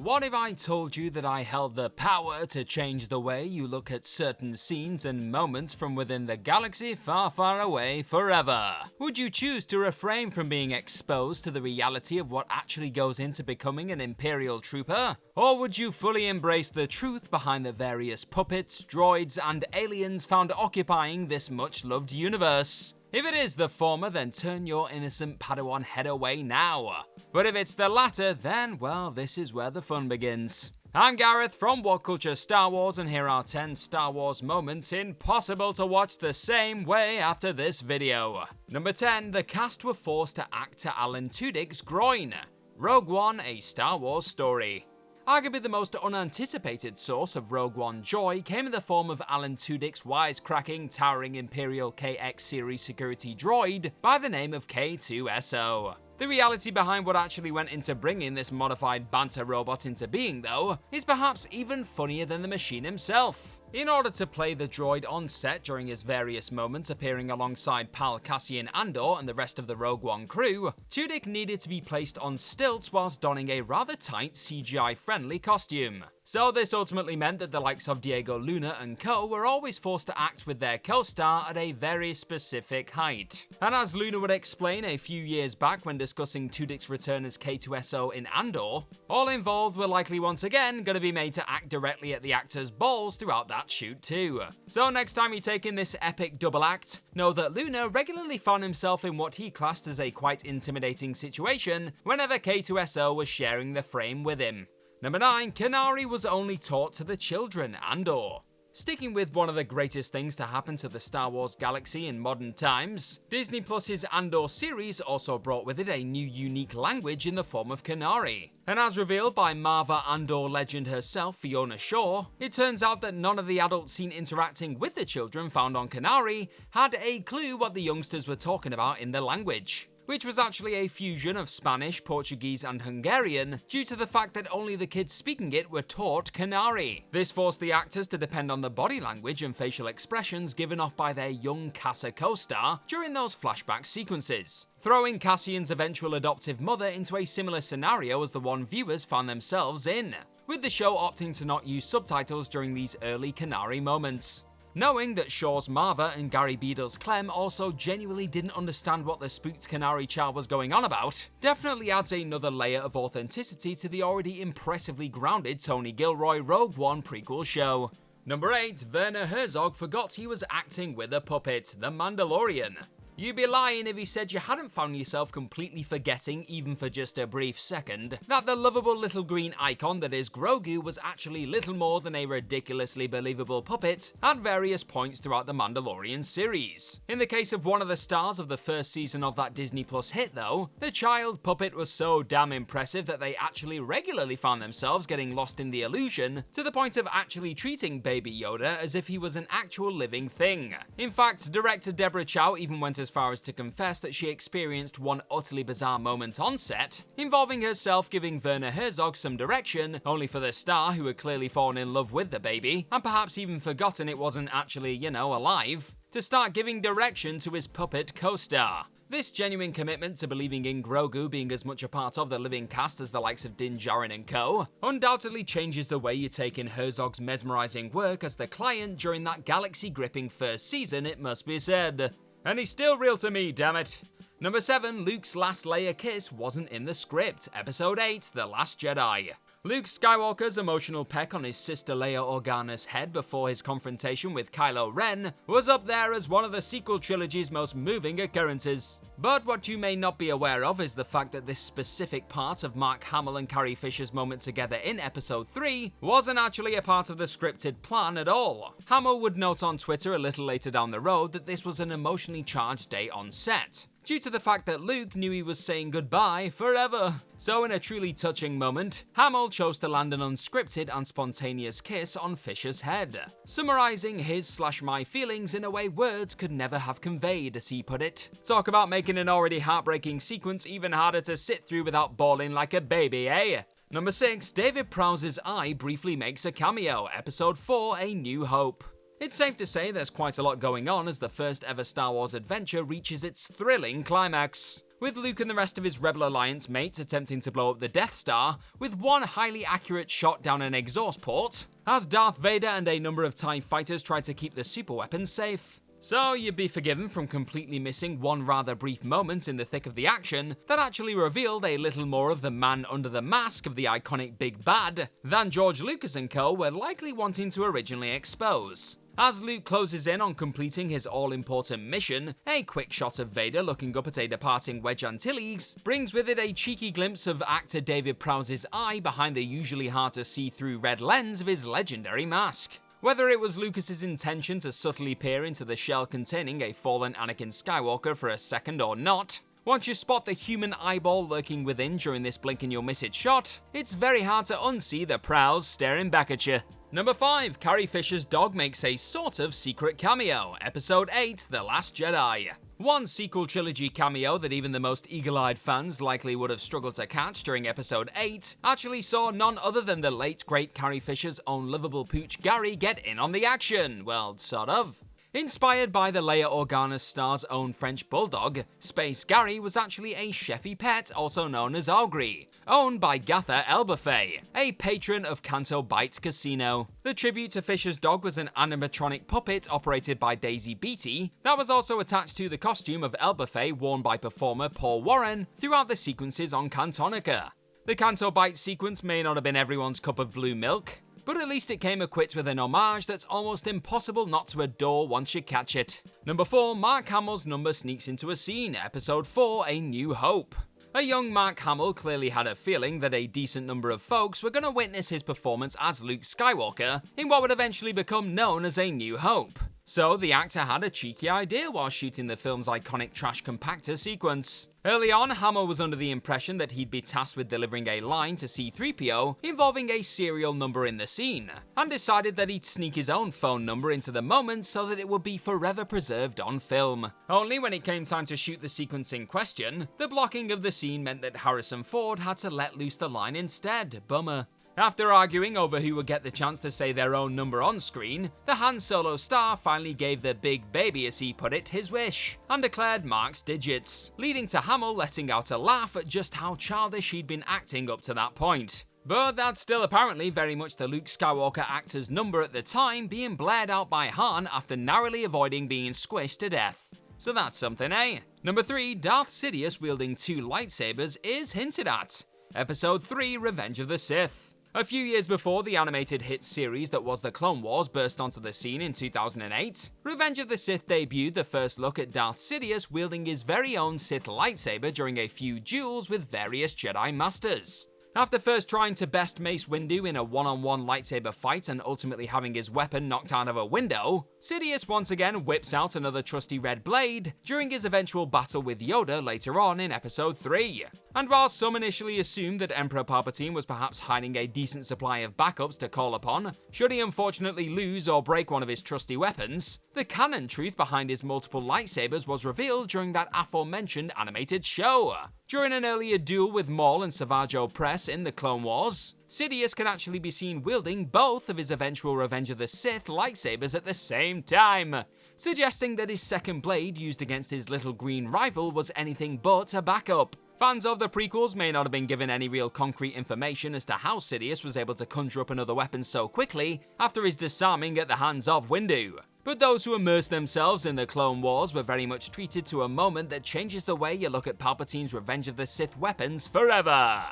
What if I told you that I held the power to change the way you look at certain scenes and moments from within the galaxy far, far away forever? Would you choose to refrain from being exposed to the reality of what actually goes into becoming an Imperial trooper? Or would you fully embrace the truth behind the various puppets, droids, and aliens found occupying this much-loved universe? If it is the former, then turn your innocent Padawan head away now. But if it's the latter, then, well, this is where the fun begins. I'm Gareth from What Culture Star Wars, and here are 10 Star Wars moments impossible to watch the same way after this video. Number 10, the cast were forced to act to Alan Tudyk's groin. Rogue One, a Star Wars story. Arguably the most unanticipated source of Rogue One joy came in the form of Alan Tudyk's wisecracking, towering Imperial KX series security droid by the name of K2SO. The reality behind what actually went into bringing this modified banter robot into being, though, is perhaps even funnier than the machine himself. In order to play the droid on set during his various moments appearing alongside pal Cassian Andor and the rest of the Rogue One crew, Tudik needed to be placed on stilts whilst donning a rather tight CGI-friendly costume. So this ultimately meant that the likes of Diego Luna and co were always forced to act with their co-star at a very specific height. And as Luna would explain a few years back when discussing Tudyk's return as K2SO in Andor, all involved were likely once again going to be made to act directly at the actor's balls throughout that shoot too. So next time you take in this epic double act, know that Luna regularly found himself in what he classed as a quite intimidating situation whenever K2SO was sharing the frame with him. Number 9, Kanari was only taught to the children, Andor. Sticking with one of the greatest things to happen to the Star Wars galaxy in modern times, Disney Plus's Andor series also brought with it a new unique language in the form of Kanari. And as revealed by Marva Andor legend herself, Fiona Shaw, it turns out that none of the adults seen interacting with the children found on Kanari had a clue what the youngsters were talking about in the language, which was actually a fusion of Spanish, Portuguese, and Hungarian, due to the fact that only the kids speaking it were taught Kanari. This forced the actors to depend on the body language and facial expressions given off by their young Casa co-star during those flashback sequences, throwing Cassian's eventual adoptive mother into a similar scenario as the one viewers found themselves in, with the show opting to not use subtitles during these early Kanari moments. Knowing that Shaw's Marva and Gary Beadle's Clem also genuinely didn't understand what the spooked Kanari child was going on about, definitely adds another layer of authenticity to the already impressively grounded Tony Gilroy Rogue One prequel show. Number 8, Werner Herzog forgot he was acting with a puppet, the Mandalorian. You'd be lying if he said you hadn't found yourself completely forgetting, even for just a brief second, that the lovable little green icon that is Grogu was actually little more than a ridiculously believable puppet at various points throughout the Mandalorian series. In the case of one of the stars of the first season of that Disney Plus hit though, the child puppet was so damn impressive that they actually regularly found themselves getting lost in the illusion, to the point of actually treating Baby Yoda as if he was an actual living thing. In fact, director Deborah Chow even went as far as to confess that she experienced one utterly bizarre moment on set, involving herself giving Werner Herzog some direction, only for the star, who had clearly fallen in love with the baby, and perhaps even forgotten it wasn't actually, alive, to start giving direction to his puppet co-star. This genuine commitment to believing in Grogu being as much a part of the living cast as the likes of Din Djarin and co undoubtedly changes the way you take in Herzog's mesmerizing work as the client during that galaxy-gripping first season, it must be said. And he's still real to me, damn it. Number 7, Luke's last Leia kiss wasn't in the script. Episode 8, The Last Jedi. Luke Skywalker's emotional peck on his sister Leia Organa's head before his confrontation with Kylo Ren was up there as one of the sequel trilogy's most moving occurrences. But what you may not be aware of is the fact that this specific part of Mark Hamill and Carrie Fisher's moment together in Episode 3 wasn't actually a part of the scripted plan at all. Hamill would note on Twitter a little later down the road that this was an emotionally charged day on set, due to the fact that Luke knew he was saying goodbye forever. So in a truly touching moment, Hamill chose to land an unscripted and spontaneous kiss on Fisher's head, summarizing his/my feelings in a way words could never have conveyed, as he put it. Talk about making an already heartbreaking sequence even harder to sit through without bawling like a baby, eh? Number 6, David Prowse's eye briefly makes a cameo, Episode 4, A New Hope. It's safe to say there's quite a lot going on as the first ever Star Wars adventure reaches its thrilling climax. with Luke and the rest of his Rebel Alliance mates attempting to blow up the Death Star with one highly accurate shot down an exhaust port, as Darth Vader and a number of TIE fighters tried to keep the superweapons safe. So you'd be forgiven from completely missing one rather brief moment in the thick of the action that actually revealed a little more of the man under the mask of the iconic Big Bad than George Lucas and co. were likely wanting to originally expose. As Luke closes in on completing his all-important mission, a quick shot of Vader looking up at a departing Wedge Antilles brings with it a cheeky glimpse of actor David Prowse's eye behind the usually hard to see through red lens of his legendary mask. Whether it was Lucas's intention to subtly peer into the shell containing a fallen Anakin Skywalker for a second or not, once you spot the human eyeball lurking within during this blink and you'll miss it shot, it's very hard to unsee the Prowse staring back at you. Number 5, Carrie Fisher's dog makes a sort of secret cameo, Episode 8, The Last Jedi. One sequel trilogy cameo that even the most eagle-eyed fans likely would have struggled to catch during Episode 8 actually saw none other than the late great Carrie Fisher's own lovable pooch Gary get in on the action, well, sort of. Inspired by the Leia Organa star's own French bulldog, Space Gary was actually a Sheffy pet also known as Augrey, owned by Gatha Elbafay, a patron of Canto Bites Casino. The tribute to Fisher's dog was an animatronic puppet operated by Daisy Beatty that was also attached to the costume of Elbafay worn by performer Paul Warren throughout the sequences on Cantonica. The Canto Bites sequence may not have been everyone's cup of blue milk, but at least it came equipped with an homage that's almost impossible not to adore once you catch it. Number 4, Mark Hamill's number sneaks into a scene, Episode 4, A New Hope. A young Mark Hamill clearly had a feeling that a decent number of folks were going to witness his performance as Luke Skywalker in what would eventually become known as A New Hope. So the actor had a cheeky idea while shooting the film's iconic trash compactor sequence. Early on, Hamill was under the impression that he'd be tasked with delivering a line to C-3PO involving a serial number in the scene, and decided that he'd sneak his own phone number into the moment so that it would be forever preserved on film. Only when it came time to shoot the sequence in question, the blocking of the scene meant that Harrison Ford had to let loose the line instead. Bummer. After arguing over who would get the chance to say their own number on screen, the Han Solo star finally gave the big baby, as he put it, his wish, and declared Mark's digits, leading to Hamill letting out a laugh at just how childish he'd been acting up to that point. But that's still apparently very much the Luke Skywalker actor's number at the time, being blared out by Han after narrowly avoiding being squished to death. So that's something, eh? Number 3, Darth Sidious wielding 2 lightsabers is hinted at. Episode 3, Revenge of the Sith. A few years before the animated hit series that was The Clone Wars burst onto the scene in 2008, Revenge of the Sith debuted the first look at Darth Sidious wielding his very own Sith lightsaber during a few duels with various Jedi Masters. After first trying to best Mace Windu in a one-on-one lightsaber fight and ultimately having his weapon knocked out of a window, Sidious once again whips out another trusty red blade during his eventual battle with Yoda later on in Episode 3. And while some initially assumed that Emperor Palpatine was perhaps hiding a decent supply of backups to call upon should he unfortunately lose or break one of his trusty weapons, the canon truth behind his multiple lightsabers was revealed during that aforementioned animated show. During an earlier duel with Maul and Savage Opress in The Clone Wars, Sidious can actually be seen wielding both of his eventual Revenge of the Sith lightsabers at the same time, suggesting that his second blade used against his little green rival was anything but a backup. Fans of the prequels may not have been given any real concrete information as to how Sidious was able to conjure up another weapon so quickly after his disarming at the hands of Windu. But those who immersed themselves in the Clone Wars were very much treated to a moment that changes the way you look at Palpatine's Revenge of the Sith weapons forever.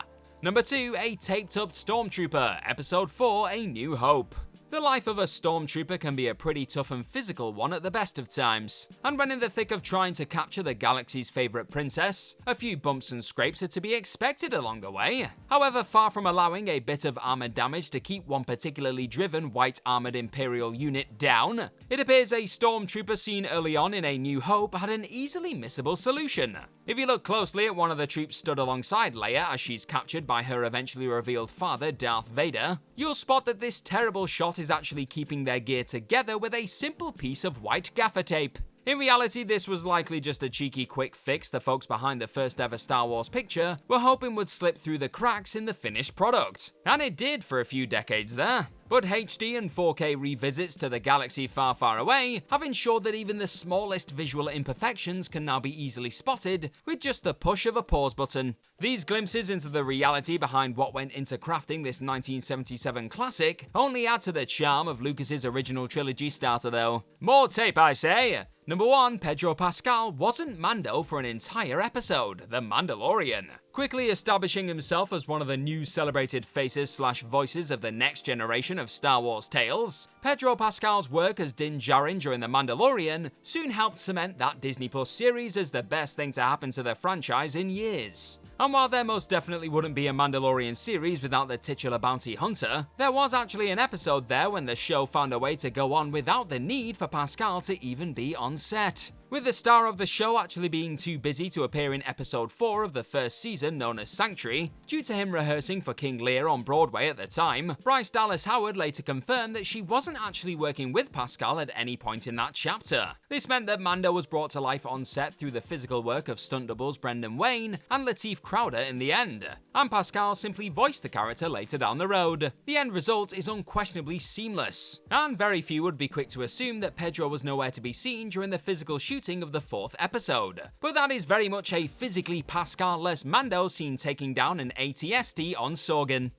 Number 2, a taped-up stormtrooper, Episode 4, A New Hope. The life of a stormtrooper can be a pretty tough and physical one at the best of times, and when in the thick of trying to capture the galaxy's favourite princess, a few bumps and scrapes are to be expected along the way. However, far from allowing a bit of armour damage to keep one particularly driven white-armoured Imperial unit down, it appears a stormtrooper seen early on in A New Hope had an easily missable solution. If you look closely at one of the troops stood alongside Leia as she's captured by her eventually revealed father, Darth Vader, you'll spot that this terrible shot is actually keeping their gear together with a simple piece of white gaffer tape. In reality, this was likely just a cheeky quick fix the folks behind the first ever Star Wars picture were hoping would slip through the cracks in the finished product. And it did for a few decades there. But HD and 4K revisits to the galaxy far, far away have ensured that even the smallest visual imperfections can now be easily spotted with just the push of a pause button. These glimpses into the reality behind what went into crafting this 1977 classic only add to the charm of Lucas's original trilogy starter though. More tape, I say! Number 1, Pedro Pascal wasn't Mando for an entire episode, The Mandalorian. Quickly establishing himself as one of the new celebrated faces/voices of the next generation of Star Wars tales, Pedro Pascal's work as Din Djarin during The Mandalorian soon helped cement that Disney Plus series as the best thing to happen to the franchise in years. And while there most definitely wouldn't be a Mandalorian series without the titular bounty hunter, there was actually an episode there when the show found a way to go on without the need for Pascal to even be on set. With the star of the show actually being too busy to appear in episode 4 of the first season known as Sanctuary, due to him rehearsing for King Lear on Broadway at the time, Bryce Dallas Howard later confirmed that she wasn't actually working with Pascal at any point in that chapter. This meant that Mando was brought to life on set through the physical work of stunt doubles Brendan Wayne and Lateef Crowder in the end, and Pascal simply voiced the character later down the road. The end result is unquestionably seamless, and very few would be quick to assume that Pedro was nowhere to be seen during the physical shooting of the 4th episode. But that is very much a physically Pascal-less Mando seen taking down an AT-ST on Sorgan.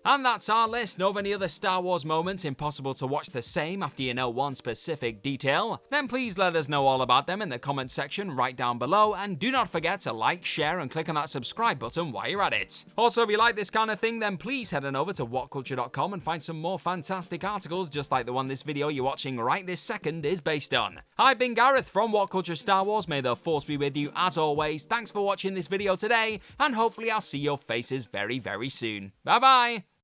And that's our list. Know of any other Star Wars moments impossible to watch the same after you know one specific detail? Then please let us know all about them in the comments section right down below, and do not forget to like, share, and click on that subscribe button while you're at it. Also, if you like this kind of thing, then please head on over to whatculture.com and find some more fantastic articles just like the one this video you're watching right this second is based on. I've been Gareth from What Culture Star Wars. May the Force be with you as always. Thanks for watching this video today, and hopefully I'll see your faces very, very soon. Bye bye!